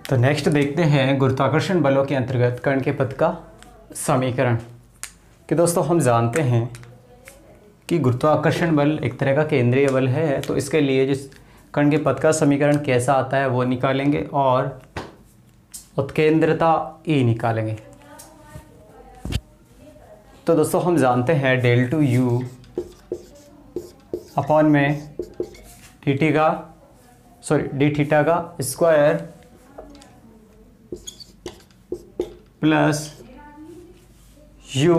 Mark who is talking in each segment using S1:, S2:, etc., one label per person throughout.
S1: तो नेक्स्ट देखते हैं गुरुत्वाकर्षण बलों के अंतर्गत कण के पथ का समीकरण। कि दोस्तों हम जानते हैं कि गुरुत्वाकर्षण बल एक तरह का केंद्रीय बल है, तो इसके लिए जिस कण के पथ का समीकरण कैसा आता है वो निकालेंगे और उत्केंद्रता E निकालेंगे। तो दोस्तों हम जानते हैं डेल टू यू अपॉन में डी थीटा का square plus U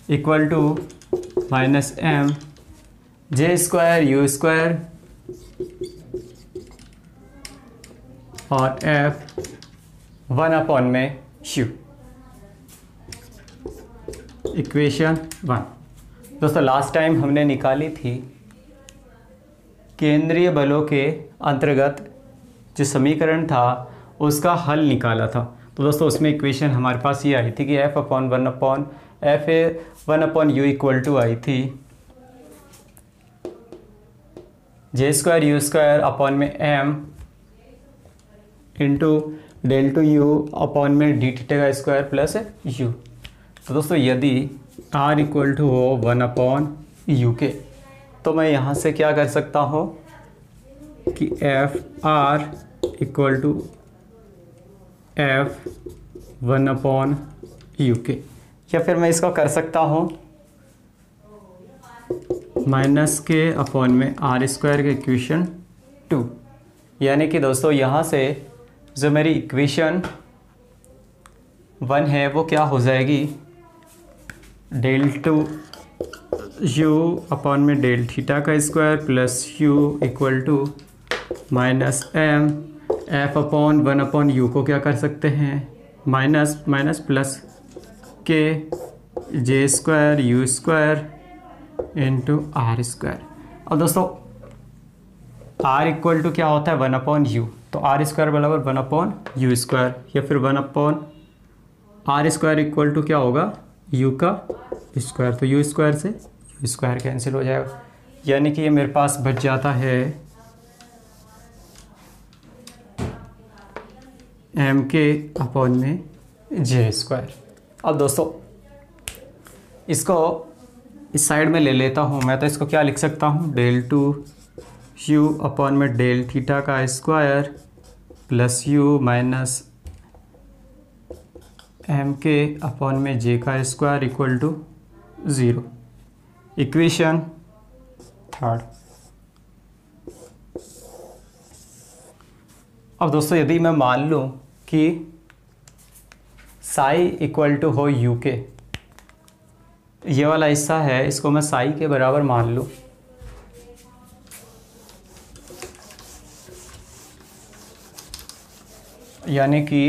S1: equal to minus M J square U square और एफ 1 अपॉन में यू। इक्वेशन 1 दोस्तों लास्ट टाइम हमने निकाली थी केंद्रीय बलों के अंतर्गत जो समीकरण था उसका हल निकाला था। तो दोस्तों उसमें इक्वेशन हमारे पास ये आई थी कि F upon one upon U equal to आई थी J square U square upon में M into del two U upon में डी थीटा का स्क्वायर प्लस यू। तो दोस्तों यदि r इक्वल टू हो 1 अपॉन यू के, तो मैं यहाँ से क्या कर सकता हूँ कि F R equal to F 1 upon U K, या फिर मैं इसको कर सकता हूँ माइनस के अपॉन में आर स्क्वायर के इक्वेशन 2। यानी कि दोस्तों यहाँ से जो मेरी इक्वेशन 1 है वो क्या हो जाएगी, डेल टू यू अपॉन में डेल थीटा का square plus U equal to minus M F upon 1 upon U को क्या कर सकते हैं minus minus plus K J square U square into R square. अब दोस्तों आर इक्वल टू क्या होता है 1 अपॉन यू, तो आर स्क्वायर बराबर 1 अपॉन यू स्क्वायर, या फिर 1 upon R square equal to क्या होगा यू का स्क्वायर, तो यू स्क्वायर से यू स्क्वायर कैंसिल हो जाएगा। यानी कि ये मेरे पास बच जाता है एम के अपॉन में जे स्क्वायर। अब दोस्तों इसको इस साइड में ले लेता हूँ मैं, तो इसको क्या लिख सकता हूँ डेल टू यू अपॉन में डेल थीटा का square plus U minus M K upon में जे का स्क्वायर इक्वल टू 0। इक्वेशन 3। अब दोस्तों यदि मैं मान लूँ कि साई इक्वल टू हो यू के, ये वाला हिस्सा है इसको मैं साई के बराबर मान लूँ, यानी कि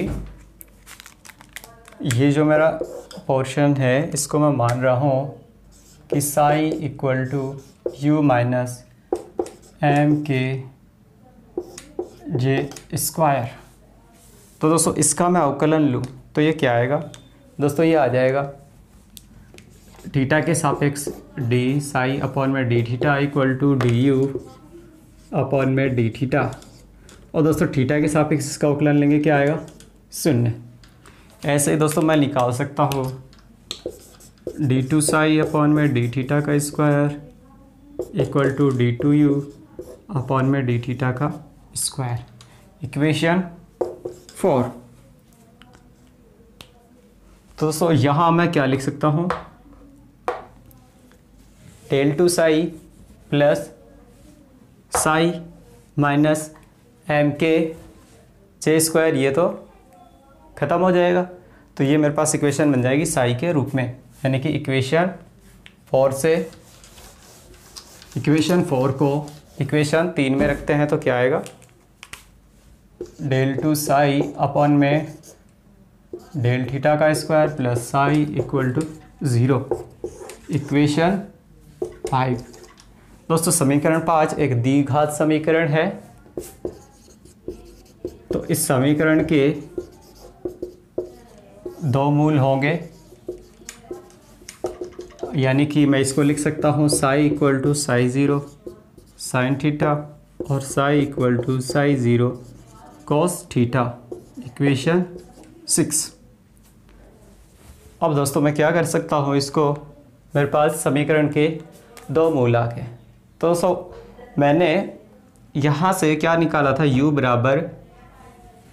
S1: ये जो मेरा पोर्शन है इसको मैं मान रहा हूँ कि psi equal to U minus M K J square. तो दोस्तों इसका मैं अवकलन लूँ तो ये क्या आएगा दोस्तों, ये आ जाएगा थीटा के सापेक्ष डी साई अपॉन में D theta equal to D U upon में डी थीटा, और दोस्तों थीटा के सापेक्ष इसका अवकलन लेंगे क्या आएगा 0। ऐसे ही दोस्तों मैं निकाल सकता हूँ डी टू साई अपॉन में डी थीटा का square equal to D two U upon में डी थीटा का स्क्वायर। इक्वेशन 4। तो दोस्तों यहाँ मैं क्या लिख सकता हूँ, del two psi plus psi minus M K J square, ये तो ख़त्म हो जाएगा, तो ये मेरे पास इक्वेशन बन जाएगी साई के रूप में। यानी कि इक्वेशन 4 से इक्वेशन 4 को इक्वेशन 3 में रखते हैं तो क्या आएगा, डेल टू साई अपॉन में डेल थीटा का square plus psi equal to 0। Equation 5। दोस्तों समीकरण 5 एक द्विघात समीकरण है, तो इस समीकरण के 2 मूल होंगे, यानी कि मैं इसको लिख सकता हूँ psi equal to psi 0 sine theta और psi equal to psi 0 cos theta equation 6। अब दोस्तों मैं क्या कर सकता हूँ, इसको मेरे पास समीकरण के दो मूल आ गए। तो दोस्तों मैंने यहाँ से क्या निकाला था,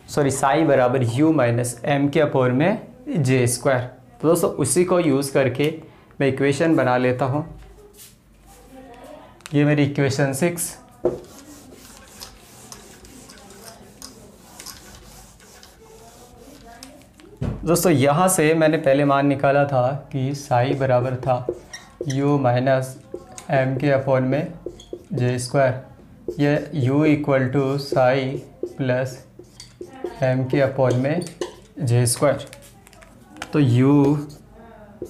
S1: साई बराबर u minus M K upon में जे स्क्वायर। तो दोस्तों उसी को यूज़ करके मैं इक्वेशन बना लेता हूँ। ये मेरी इक्वेशन 6। दोस्तों यहाँ से मैंने पहले मान निकाला था कि साई बराबर था u minus M K upon में जे स्क्वायर। ये u equal to psi plus M K upon में जे स्क्वायर। तो u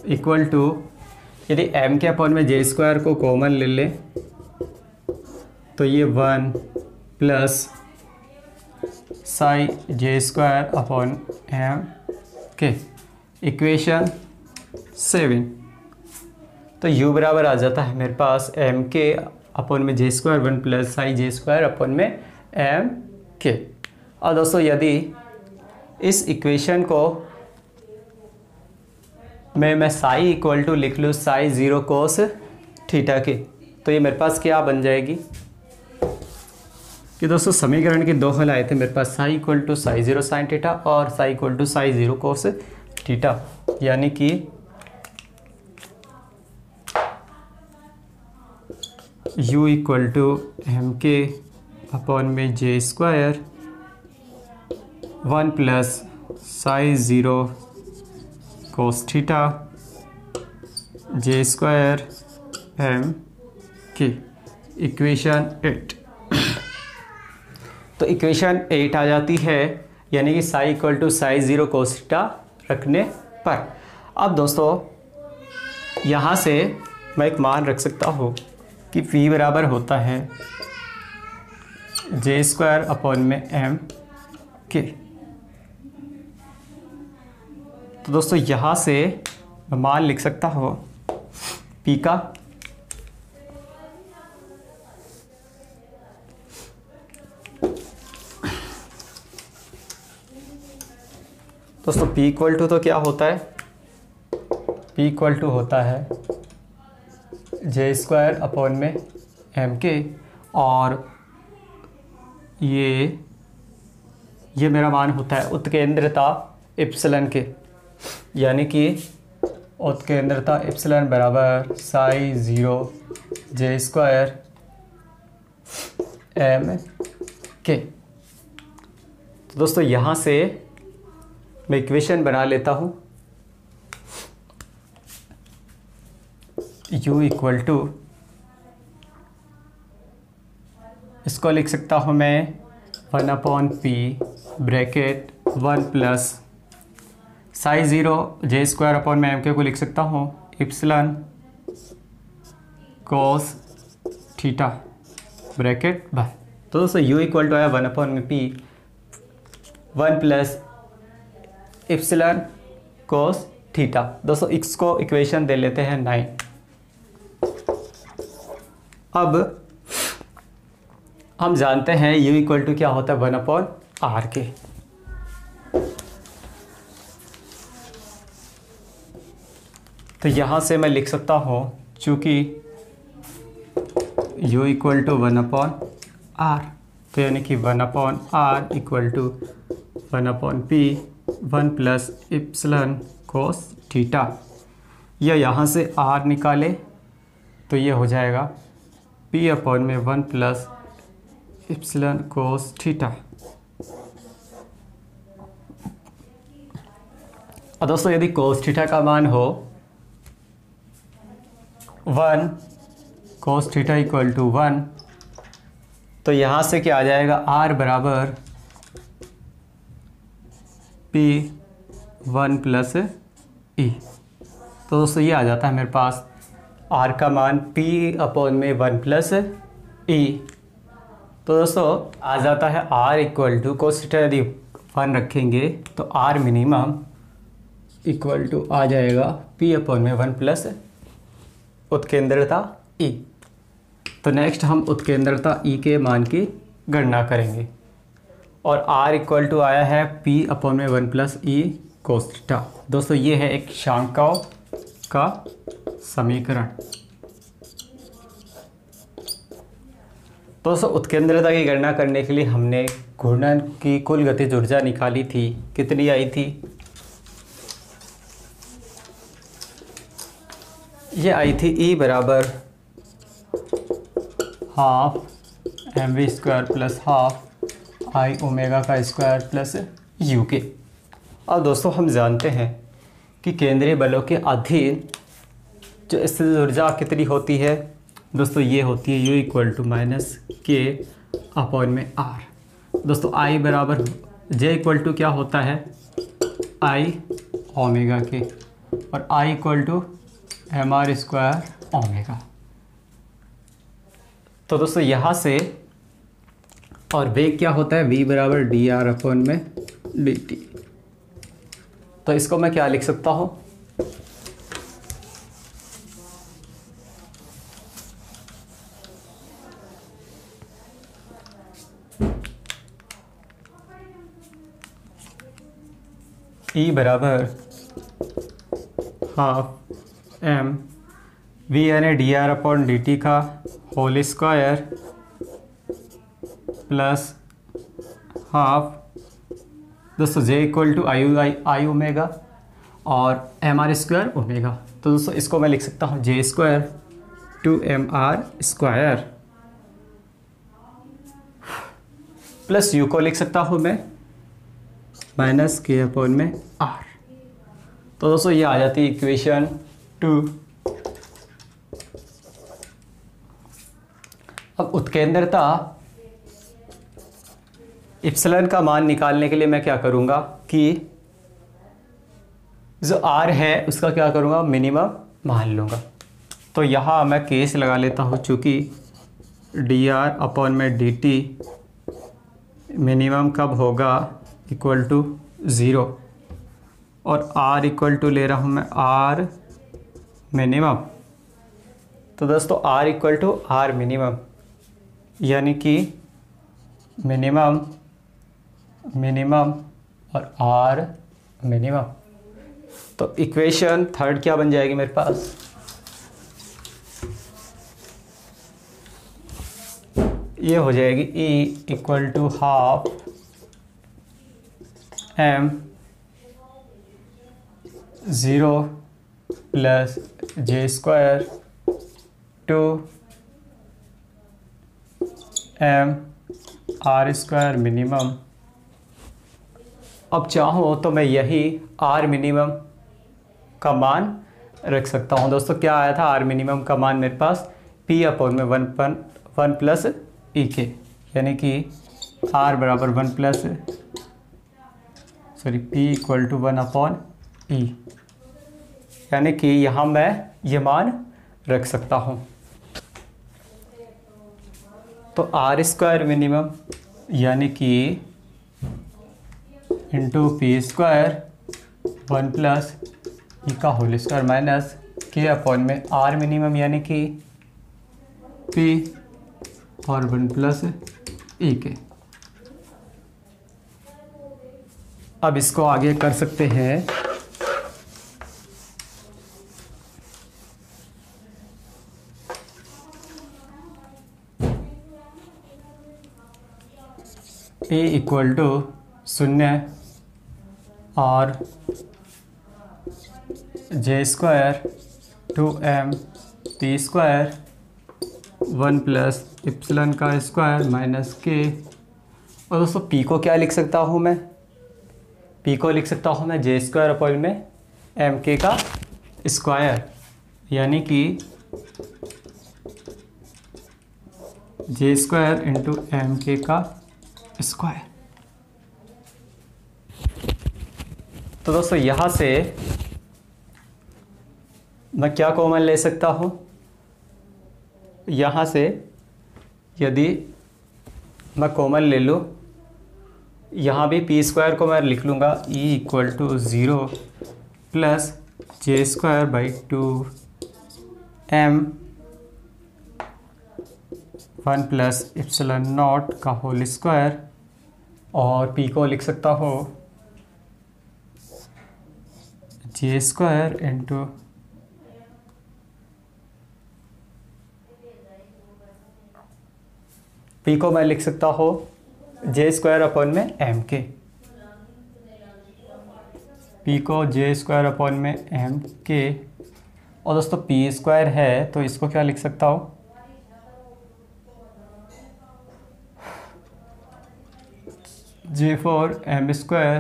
S1: इक्वल टू, यदि m के अपोन में जे स्क्वायर को कॉमन ले लें तो ये 1 plus psi J square upon M K, equation 7। तो u बराबर आ जाता है मेरे पास m के अपोन में J square 1 plus psi J square upon में एम के। और दोस्तों यदि इस इक्वेशन को मैं साई इक्वल टू लिख लूँ साई 0 कोस थीटा के, तो ये मेरे पास क्या बन जाएगी कि दोस्तों समीकरण के दो हल आए थे मेरे पास, psi equal to psi 0 sine theta और psi equal to psi 0 cos theta. यानी कि u equal to M K upon में J square 1 plus psi 0 cos theta J square M K, equation 8। तो इक्वेशन 8 आ जाती है, यानी कि psi equal to psi 0 cos theta रखने पर। अब दोस्तों यहाँ से मैं एक मान रख सकता हूँ कि v बराबर होता है जे स्क्वायर अपॉन में एम के। तो दोस्तों यहाँ से मैं मान लिख सकता हूँ p का दोस्तों p इक्वल टू तो क्या होता है, p इक्वल टू होता है जे स्क्वायर अपॉन में एम के, और ये मेरा मान होता है उत्केंद्रता एप्सिलॉन के, यानी कि उत्केंद्रता एप्सिलॉन बराबर साई 0 जे स्क्वायर एम के। तो दोस्तों यहाँ से मैं इक्वेशन बना लेता हूँ, u इक्वल टू, इसको लिख सकता हूँ मैं 1 upon P bracket 1 plus psi 0 J square upon में एम के को लिख सकता हूँ epsilon cos theta bracket by. तो दोस्तों u इक्वल टू आया 1 अपॉन में P 1 plus epsilon cos theta. दोस्तों इसको इक्वेशन दे लेते हैं 9। अब हम जानते हैं u इक्वल टू क्या होता है 1 अपॉन आर के। तो यहाँ से मैं लिख सकता हूँ चूँकि u equal to 1 upon R, तो यानी कि 1 upon R equal to 1 upon P 1 plus epsilon cos theta. या यहाँ से r निकाले तो ये हो जाएगा p अपॉन में 1 प्लस इप्सिलॉन कोस थीटा। और दोस्तों यदि कोस थीटा का मान हो 1, कोस थीटा इक्वल टू 1, तो यहाँ से क्या आ जाएगा r बराबर p 1 प्लस e। तो दोस्तों ये आ जाता है मेरे पास r का मान p अपॉन में 1 प्लस e। तो दोस्तों आ जाता है r equal to cos theta यदि 1 रखेंगे तो r मिनिमम इक्वल टू आ जाएगा p अपॉन में 1 प्लस उत्केंद्रता e। तो नेक्स्ट हम उत्केंद्रता e के मान की गणना करेंगे। और r इक्वल टू आया है p अपॉन में 1 प्लस ई कोस थीटा। दोस्तों ये है एक शांकाओं का समीकरण। दोस्तों उत्केंद्रता की गणना करने के लिए हमने घूर्णन की कुल गतिज ऊर्जा निकाली थी, कितनी आई थी? ये आई थी E बराबर half mv² plus half I omega का स्क्वायर प्लस यू के। अब दोस्तों हम जानते हैं कि केंद्रीय बलों के अधीन जो स्थितिज ऊर्जा कितनी होती है दोस्तों, ये होती है U इक्वल टू माइनस के अपॉन में R। दोस्तों I बराबर J इक्वल टू क्या होता है I ओमेगा के और I equal to mr² omega. तो दोस्तों यहाँ से और वेग क्या होता है V बराबर dr अपॉन में dt। तो इसको मैं क्या लिख सकता हूँ, E बराबर हाफ m v यानी D R upon D T का होल स्क्वायर प्लस हाफ दोस्तों J equal to I omega और mr² ओमेगा। तो दोस्तों इसको मैं लिख सकता हूँ J² two mr² plus U को लिख सकता हूँ मैं माइनस के अपॉन में R। तो दोस्तों ये आ जाती है इक्वेशन 2। अब उत्केंद्रता इप्सिलॉन का मान निकालने के लिए मैं क्या करूँगा कि जो R है उसका क्या करूँगा, मिनिमम मान लूँगा। तो यहाँ मैं केस लगा लेता हूँ, चूँकि dr अपॉन में dt मिनिमम कब होगा इक्वल टू 0 और R इक्वल टू ले रहा हूँ मैं R मिनिमम। तो दोस्तों R equal to R minimum यानी कि मिनिमम मिनिमम और R मिनिमम। तो इक्वेशन थर्ड क्या बन जाएगी मेरे पास, ये हो जाएगी E equal to half m 0 plus J² two mr² minimum. अब चाहो तो मैं यही R मिनिमम का मान रख सकता हूँ। दोस्तों क्या आया था R मिनिमम का मान मेरे पास P अपॉन में 1 प्लस ई के, यानी कि R बराबर 1 plus P equal to 1 upon E, यानी कि यहाँ मैं ये मान रख सकता हूँ। तो R² मिनिमम यानी कि इंटू P² 1 प्लस ई का होल स्क्वायर माइनस के अपॉन में R मिनिमम यानी कि P और 1 प्लस ई के। अब इसको आगे कर सकते हैं। A इक्वल टू 0 और J² two m P² 1 plus epsilon का स्क्वायर माइनस के। और दोस्तों P को क्या लिख सकता हूँ मैं, P को लिख सकता हूँ मैं J² अपॉन में mk का स्क्वायर, यानी कि J² इंटू mk का स्क्वायर। तो दोस्तों यहाँ से मैं क्या कॉमन ले सकता हूँ, यहाँ से यदि मैं कॉमन ले लूँ, यहाँ भी P² को मैं लिख लूँगा E equal to 0 plus J² by 2 m 1 plus epsilon nought का होल स्क्वायर और p को लिख सकता हो जे स्क्वायर इंटू p को मैं लिख सकता हो जे स्क्वायर अपॉन में एम के, p को जे स्क्वायर अपॉन में एम के। और दोस्तों पी स्क्वायर है तो इसको क्या लिख सकता हूँ, जे फॉर एम स्क्वायर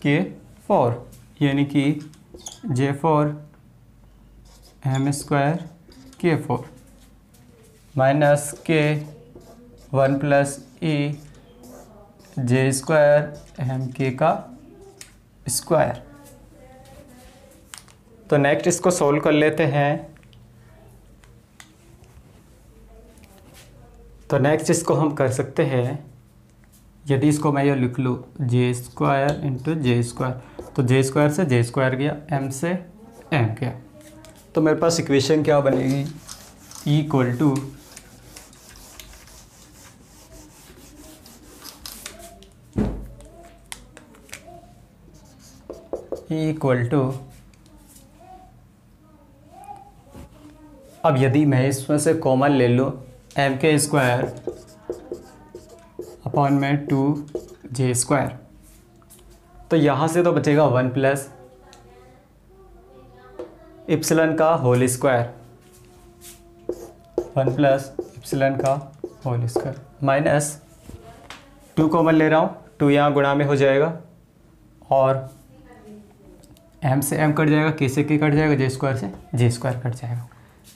S1: के फोर, यानी कि जे फॉर एम स्क्वायर के फोर माइनस के वन प्लस ई जे स्क्वायर एम के का स्क्वायर। तो नेक्स्ट इसको सोल्व कर लेते हैं। तो नेक्स्ट इसको हम कर सकते हैं, यदि इसको मैं ये लिख लूँ जे स्क्वायर इंटू जे स्क्वायर, तो जे स्क्वायर से जे स्क्वायर गया, एम से एम गया, तो मेरे पास इक्वेशन क्या बनेगी, ई इक्वल टू अब यदि मैं इसमें से कॉमन ले लूँ एम के स्क्वायर अपॉन में 2 जे स्क्वायर, तो यहाँ से तो बचेगा 1 प्लस इप्सिलन का होल स्क्वायर, 1 प्लस इप्सिलन का होल स्क्वायर माइनस 2 कॉमन ले रहा हूँ, 2 यहाँ गुणा में हो जाएगा और एम से एम कट जाएगा, के से के कट जाएगा, जे स्क्वायर से जे स्क्वायर कट जाएगा,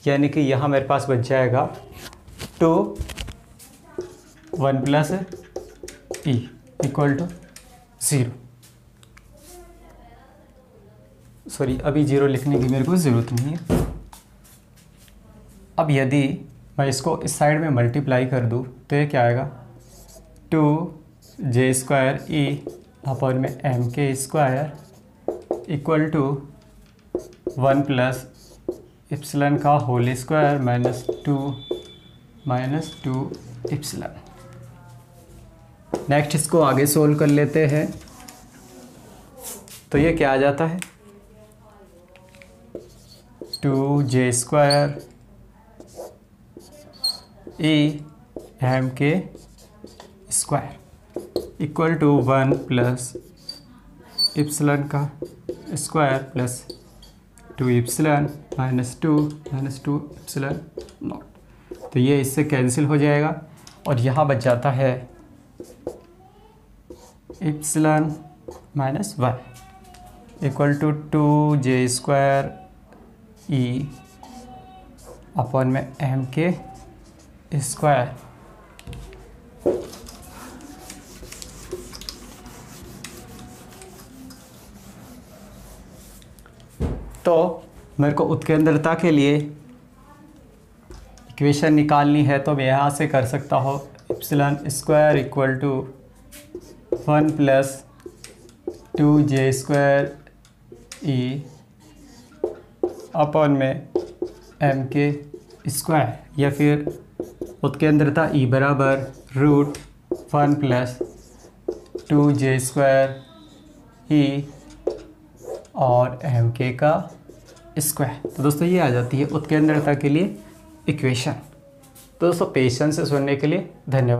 S1: यानी कि यहाँ मेरे पास बच जाएगा 2 1 plus E equal to 0। Sorry, अभी 0 लिखने की मेरे को ज़रूरत नहीं है। अब यदि मैं इसको इस साइड में मल्टीप्लाई कर दूँ तो ये क्या आएगा, 2 जे स्क्वायर ई अपॉन में M K square equal to 1 plus epsilon का whole square minus 2 epsilon. Next इसको आगे सोल्व कर लेते हैं। तो ये क्या आ जाता है, 2 J square E M K square equal to 1 plus epsilon का square plus 2 epsilon minus 2 epsilon naught. तो ये इससे कैंसिल हो जाएगा और यहाँ बच जाता है epsilon minus 1 equal to 2 J square E upon में एम के स्क्वायर। तो मेरे को उत्केंद्रता के लिए इक्वेशन निकालनी है, तो मैं यहाँ से कर सकता हूँ epsilon square equal to 1 plus 2 J square E upon में एम के स्क्वायर, या फिर उत्केंद्रता ई बराबर √1 प्लस 2 जे स्क्वायर ई और एम के का स्क्वायर। तो दोस्तों ये आ जाती है उत्केंद्रता के लिए इक्वेशन। तो दोस्तों पेशेंस से सुनने के लिए धन्यवाद।